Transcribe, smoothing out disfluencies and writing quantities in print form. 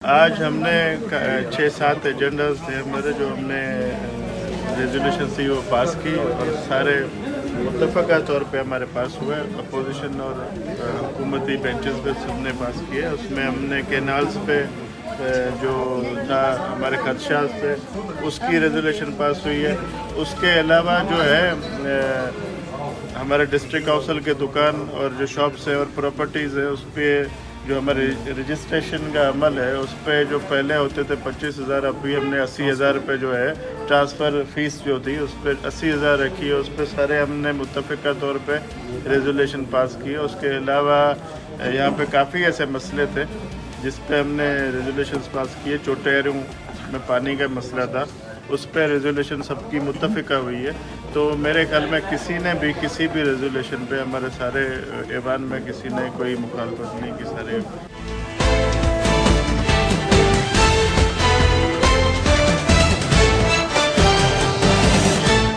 आज हमने 6-7 एजेंडाज थे हमारे जो हमने रेजोल्यूशन थी वो पास की और सारे मुतफ़क़ा तौर पे हमारे पास हुए। अपोजिशन और हुकूमती बेंचेस पे सबने पास किए। उसमें हमने कैनाल्स पे जो था हमारे खदशात पे उसकी रेजोल्यूशन पास हुई है। उसके अलावा जो है हमारे डिस्ट्रिक्ट काउंसिल के दुकान और जो शॉप्स है और प्रॉपर्टीज़ है उस पर जो हमारे रजिस्ट्रेशन का अमल है उस पर जो पहले होते थे 25,000 अभी हमने 80,000 रुपये जो है ट्रांसफ़र फ़ीस जो थी उस पर 80,000 रखी है। उस पर सारे हमने मुत्तफ़िका तौर पे रेजोल्यूशन पास किए। उसके अलावा यहाँ पे काफ़ी ऐसे मसले थे जिस पे हमने रेजोल्यूशन पास किए। चोटेरों में पानी का मसला था उस पर रेजोल्यूशन सबकी मुत्तफ़िका हुई है। तो मेरे ख्याल में किसी ने भी किसी भी रेजोल्यूशन पे हमारे सारे ऐवान में किसी ने कोई मुखालफत नहीं की। सारे